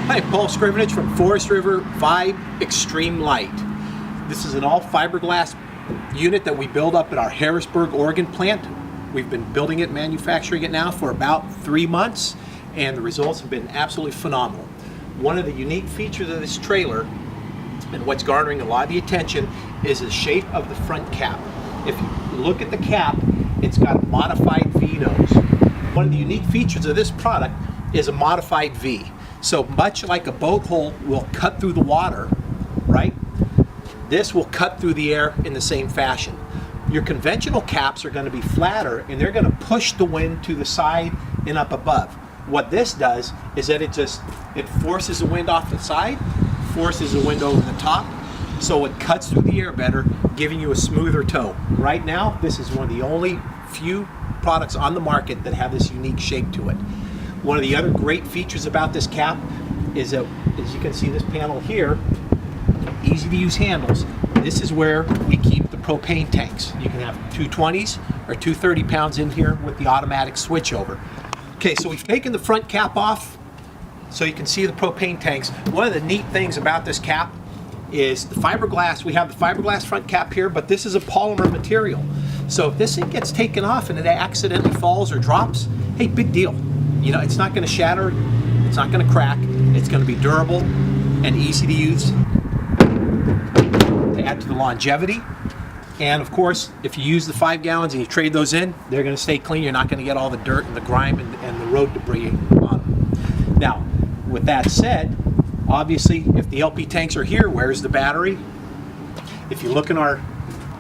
Hi, Paul Skrivanich from Forest River Vibe Extreme Lite. This is an all fiberglass unit that we build up at our Harrisburg, Oregon plant. We've been building it, manufacturing it now for about 3 months, and the results have been absolutely phenomenal. One of the unique features of this trailer, and what's garnering a lot of the attention, is the shape of the front cap. If you look at the cap, it's got a modified V nose. One of the unique features of this product is a modified V. So much like a boat hull will cut through the water, right? This will cut through the air in the same fashion. Your conventional caps are going to be flatter, and they're going to push the wind to the side and up above. What this does is that it forces the wind off the side, forces the wind over the top, so it cuts through the air better, giving you a smoother tow. Right now, this is one of the only few products on the market that have this unique shape to it. One of the other great features about this cap is that, as you can see, this panel here, easy to use handles. This is where we keep the propane tanks. You can have 220s or 230 pounds in here with the automatic switchover. Okay, so we've taken the front cap off so you can see the propane tanks. One of the neat things about this cap is the fiberglass. We have the fiberglass front cap here, but this is a polymer material. So if this thing gets taken off and it accidentally falls or drops, hey, big deal. You know, it's not going to shatter, it's not going to crack, it's going to be durable and easy to use to add to the longevity. And of course, if you use the 5 gallons and you trade those in, they're going to stay clean. You're not going to get all the dirt and the grime and the road debris on them. Now, with that said, obviously, if the LP tanks are here, where's the battery? If you look in our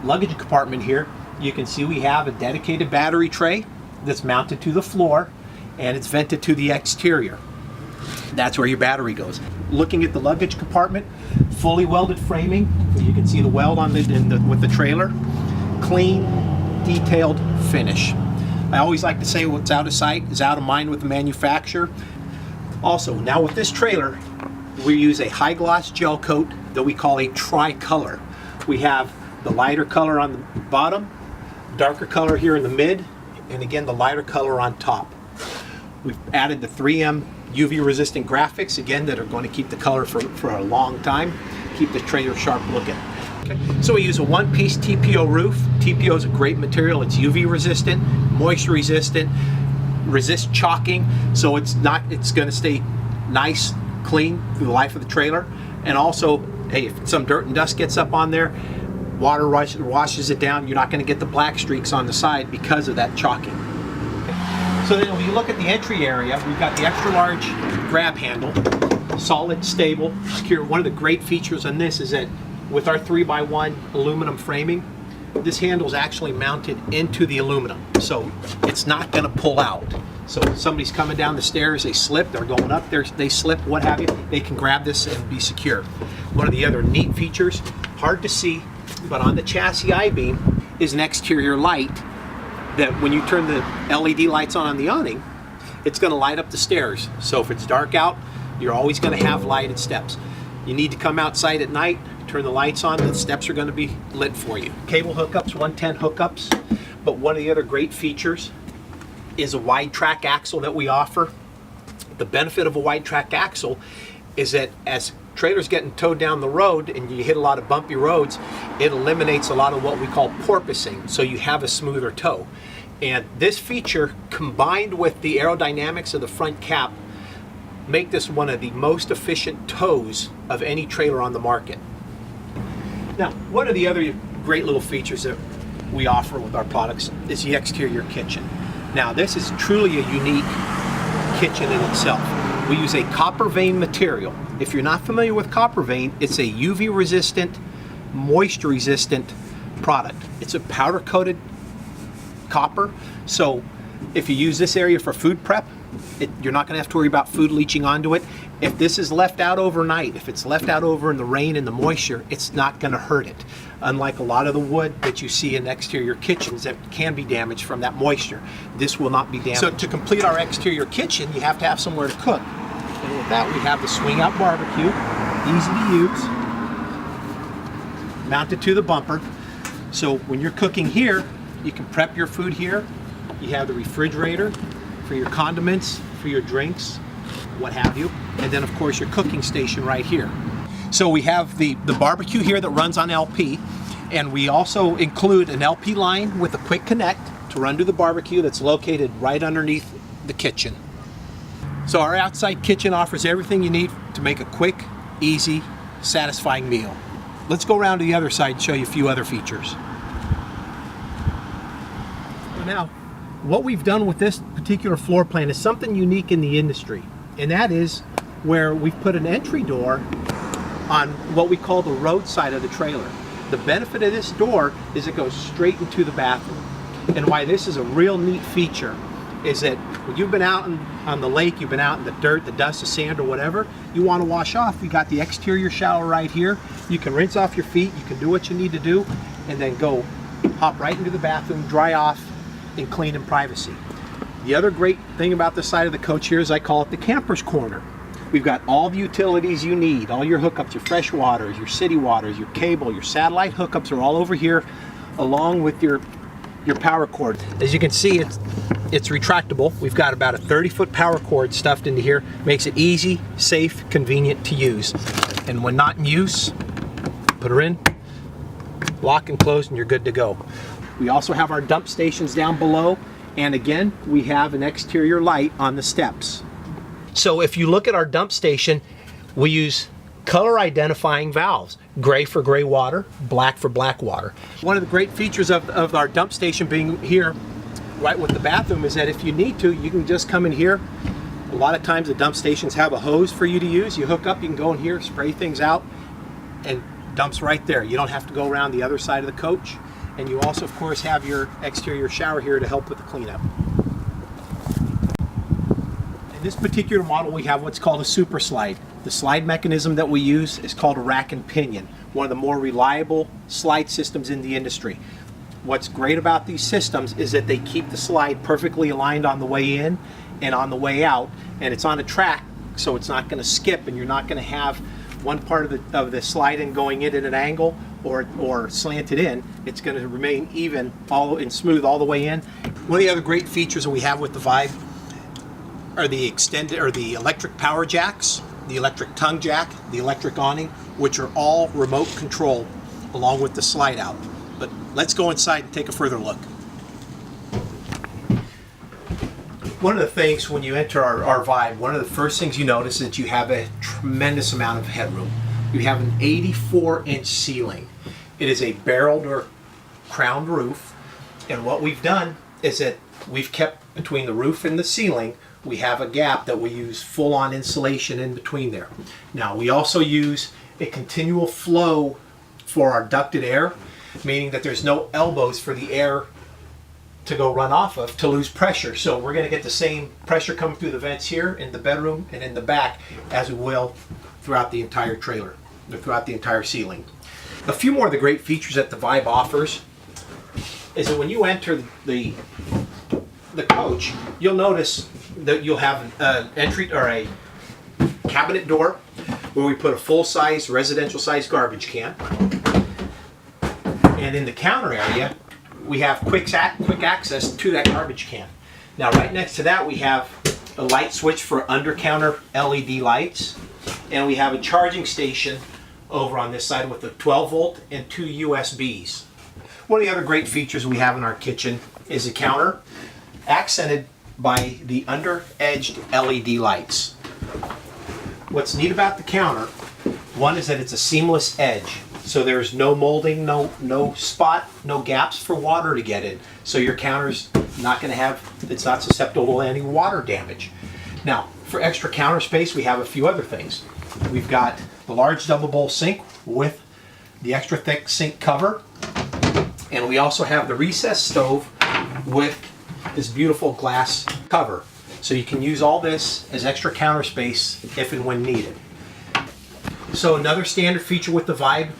luggage compartment here, you can see we have a dedicated battery tray that's mounted to the floor, and it's vented to the exterior. That's where your battery goes. Looking at the luggage compartment, fully welded framing. You can see the weld on with the trailer. Clean, detailed finish. I always like to say what's out of sight is out of mind with the manufacturer. Also, now with this trailer, we use a high gloss gel coat that we call a tricolor. We have the lighter color on the bottom, darker color here in the mid, and again the lighter color on top. We've added the 3M UV resistant graphics, again, that are going to keep the color for a long time, keep the trailer sharp looking. Okay. So we use a one-piece TPO roof. TPO is a great material. It's UV resistant, moisture resistant, resist chalking, so it's going to stay nice, clean through the life of the trailer. And also, hey, if some dirt and dust gets up on there, water washes it down. You're not going to get the black streaks on the side because of that chalking. So then when you look at the entry area, we've got the extra large grab handle, solid, stable, secure. One of the great features on this is that with our 3x1 aluminum framing, this handle is actually mounted into the aluminum, so it's not going to pull out. So if somebody's coming down the stairs, they slip, they're going up there, they slip, what have you, they can grab this and be secure. One of the other neat features, hard to see, but on the chassis I-beam is an exterior light that when you turn the LED lights on the awning, it's going to light up the stairs. So if it's dark out, you're always going to have lighted steps. You need to come outside at night, turn the lights on, the steps are going to be lit for you. Cable hookups, 110 hookups, but one of the other great features is a wide track axle that we offer. The benefit of a wide track axle is that as trailers getting towed down the road and you hit a lot of bumpy roads, it eliminates a lot of what we call porpoising, so you have a smoother tow. And this feature, combined with the aerodynamics of the front cap, make this one of the most efficient tows of any trailer on the market. Now, one of the other great little features that we offer with our products is the exterior kitchen. Now, this is truly a unique kitchen in itself. We use a copper vein material. If you're not familiar with copper vein, it's a UV resistant, moisture resistant product. It's a powder coated copper, so if you use this area for food prep, you're not going to have to worry about food leaching onto it. If this is left out overnight, if it's left out over in the rain and the moisture, it's not going to hurt it. Unlike a lot of the wood that you see in exterior kitchens that can be damaged from that moisture, this will not be damaged. So to complete our exterior kitchen, you have to have somewhere to cook. And with that, we have the swing out barbecue, easy to use, mounted to the bumper. So when you're cooking here, you can prep your food here. You have the refrigerator for your condiments, for your drinks. what have you. And then of course your cooking station right here. So we have the barbecue here that runs on LP, and we also include an LP line with a quick connect to run to the barbecue that's located right underneath the kitchen. So our outside kitchen offers everything you need to make a quick, easy, satisfying meal. Let's go around to the other side and show you a few other features. Now, what we've done with this particular floor plan is something unique in the industry, and that is where we've put an entry door on what we call the road side of the trailer. The benefit of this door is it goes straight into the bathroom. And why this is a real neat feature is that when you've been out on the lake, you've been out in the dirt, the dust, the sand, or whatever, you want to wash off, you got the exterior shower right here. You can rinse off your feet, you can do what you need to do, and then go hop right into the bathroom, dry off, and clean in privacy. The other great thing about this side of the coach here is I call it the camper's corner. We've got all the utilities you need, all your hookups, your fresh waters, your city waters, your cable, your satellite hookups are all over here, along with your power cord. As you can see, it's retractable. We've got about a 30-foot power cord stuffed into here. Makes it easy, safe, convenient to use. And when not in use, put her in, lock and close, and you're good to go. We also have our dump stations down below, and again, we have an exterior light on the steps. So if you look at our dump station, we use color identifying valves. Gray for gray water, black for black water. One of the great features of our dump station being here right with the bathroom is that if you need to, you can just come in here. A lot of times the dump stations have a hose for you to use. You hook up, you can go in here, spray things out, and dumps right there. You don't have to go around the other side of the coach. And you also, of course, have your exterior shower here to help with the cleanup. In this particular model, we have what's called a super slide. The slide mechanism that we use is called a rack and pinion, one of the more reliable slide systems in the industry. What's great about these systems is that they keep the slide perfectly aligned on the way in and on the way out, and it's on a track, so it's not going to skip, and you're not going to have one part of the slide in going in at an angle or slanted in. It's going to remain even and smooth all the way in. One of the other great features that we have with the Vibe are the the electric power jacks, the electric tongue jack, the electric awning, which are all remote control along with the slide out. But let's go inside and take a further look. One of the things when you enter our Vibe, one of the first things you notice is that you have a tremendous amount of headroom. You have an 84-inch ceiling. It is a barreled or crowned roof, and what we've done is that we've kept between the roof and the ceiling, we have a gap that we use full-on insulation in between there. Now we also use a continual flow for our ducted air, meaning that there's no elbows for the air to go run off of to lose pressure. So we're going to get the same pressure coming through the vents here in the bedroom and in the back as we will throughout the entire trailer, or throughout the entire ceiling. A few more of the great features that the Vibe offers is that when you enter the coach, you'll notice that you'll have an entry or a cabinet door where we put a full-size residential-size garbage can. And in the counter area, we have quick access to that garbage can. Now right next to that we have a light switch for under-counter LED lights, and we have a charging station over on this side with a 12-volt and 2 USBs. One of the other great features we have in our kitchen is a counter accented by the under-edged LED lights. What's neat about the counter, one is that it's a seamless edge. So there's no molding, no spot, no gaps for water to get in. So your counter's not going to it's not susceptible to any water damage. Now, for extra counter space, we have a few other things. We've got the large double bowl sink with the extra thick sink cover. And we also have the recessed stove with this beautiful glass cover. So you can use all this as extra counter space if and when needed. So another standard feature with the Vibe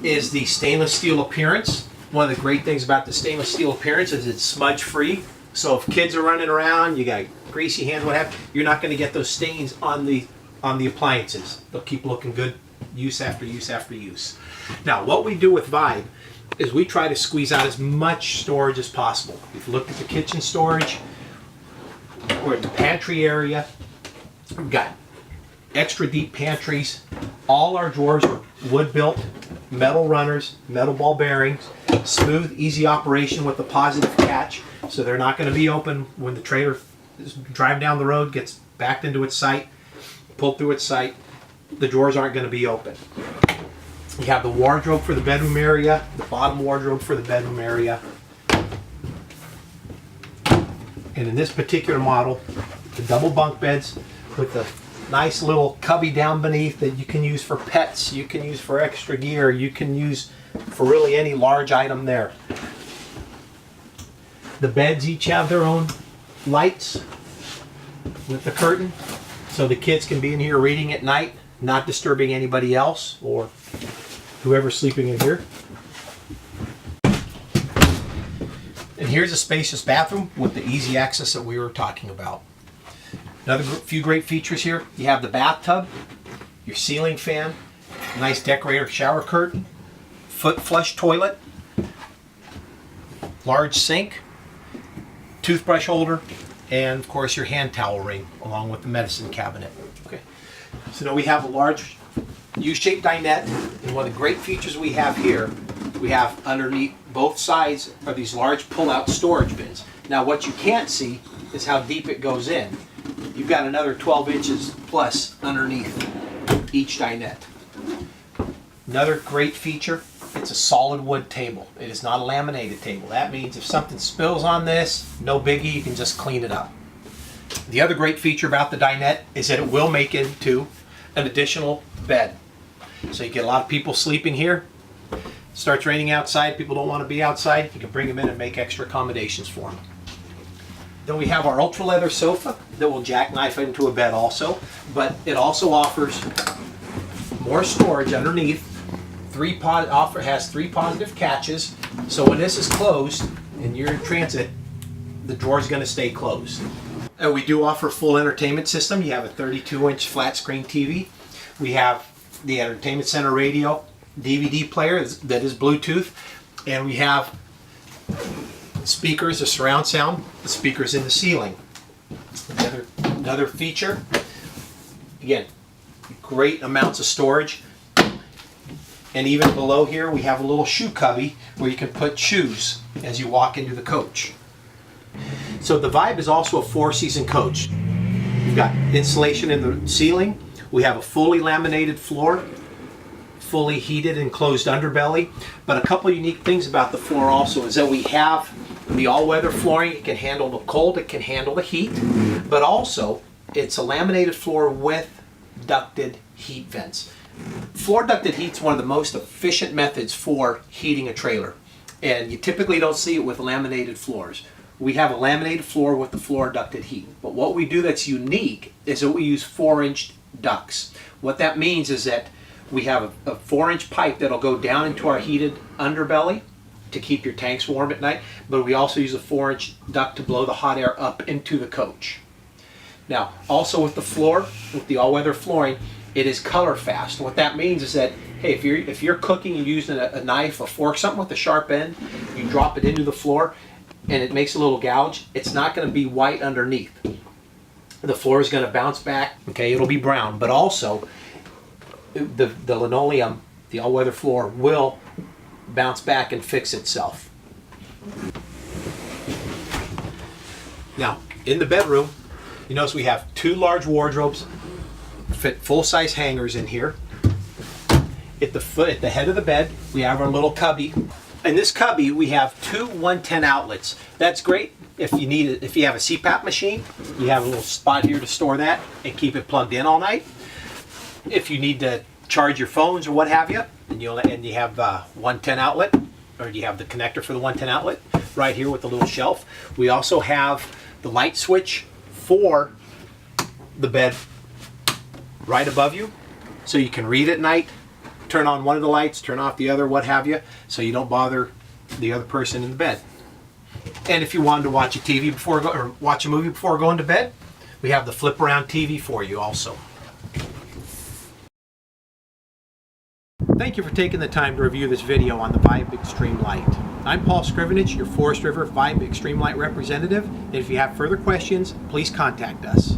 is the stainless steel appearance. One of the great things about the stainless steel appearance is it's smudge free. So if kids are running around, you got greasy hands, what have you, you're not going to get those stains on the appliances. They'll keep looking good use after use after use. Now what we do with Vibe is we try to squeeze out as much storage as possible. We've looked at the kitchen storage, we're at the pantry area, We've got extra deep pantries. All our drawers are wood built, metal runners, metal ball bearings, smooth, easy operation with a positive catch. So they're not going to be open when the trailer is driving down the road, gets backed into its site, pulled through its site. The drawers aren't going to be open. You have the wardrobe for the bedroom area, the bottom wardrobe for the bedroom area. And in this particular model, the double bunk beds with the nice little cubby down beneath that you can use for pets, you can use for extra gear, you can use for really any large item there. The beds each have their own lights with the curtain, so the kids can be in here reading at night, not disturbing anybody else or whoever's sleeping in here. And here's a spacious bathroom with the easy access that we were talking about. Another few great features here. You have the bathtub, your ceiling fan, nice decorator shower curtain, foot flush toilet, large sink, toothbrush holder, and of course your hand towel ring along with the medicine cabinet. Okay. So now we have a large U-shaped dinette, and one of the great features we have here, we have underneath both sides are these large pull-out storage bins. Now what you can't see is how deep it goes in. You've got another 12 inches plus underneath each dinette. Another great feature, it's a solid wood table. It is not a laminated table. That means if something spills on this, no biggie, you can just clean it up. The other great feature about the dinette is that it will make into an additional bed. So you get a lot of people sleeping here. Starts raining outside, people don't want to be outside, you can bring them in and make extra accommodations for them. Then we have our ultra leather sofa that will jackknife into a bed also, but it also offers more storage underneath. Has three positive catches, so when this is closed and you're in transit, the drawer is going to stay closed. And we do offer a full entertainment system. You have a 32-inch flat screen TV. We have the entertainment center radio, DVD player that is Bluetooth, and we have speakers, a surround sound, the speakers in the ceiling. Another feature, again, great amounts of storage. And even below here we have a little shoe cubby where you can put shoes as you walk into the coach. So the Vibe is also a 4-season coach. We've got insulation in the ceiling, we have a fully laminated floor, fully heated and closed underbelly. But a couple unique things about the floor also is that we have the all-weather flooring. It can handle the cold, it can handle the heat, but also it's a laminated floor with ducted heat vents. Floor ducted heat is one of the most efficient methods for heating a trailer, and you typically don't see it with laminated floors. We have a laminated floor with the floor ducted heat, but what we do that's unique is that we use 4-inch ducts. What that means is that we have a 4-inch pipe that'll go down into our heated underbelly to keep your tanks warm at night, but we also use a 4-inch duct to blow the hot air up into the coach. Now, also with the floor, with the all-weather flooring, it is color fast. What that means is that, hey, if you're cooking and using a knife, a fork, something with a sharp end, you drop it into the floor and it makes a little gouge, it's not going to be white underneath. The floor is going to bounce back, okay, it'll be brown, but also the linoleum, the all-weather floor, will bounce back and fix itself. Now, in the bedroom, you notice we have 2 large wardrobes, fit full-size hangers in here. At the head of the bed, we have our little cubby. In this cubby, we have 2 110 outlets. That's great if you have a CPAP machine. You have a little spot here to store that and keep it plugged in all night. If you need to charge your phones or what have you, and you have 110 outlet, or you have the connector for the 110 outlet right here with the little shelf. We also have the light switch for the bed right above you, so you can read at night, turn on one of the lights, turn off the other, what have you, so you don't bother the other person in the bed. And if you wanted to watch watch a movie before going to bed, we have the flip around TV for you also. Thank you for taking the time to review this video on the Vibe Extreme Lite. I'm Paul Skrivanich, your Forest River Vibe Extreme Lite representative, and if you have further questions, please contact us.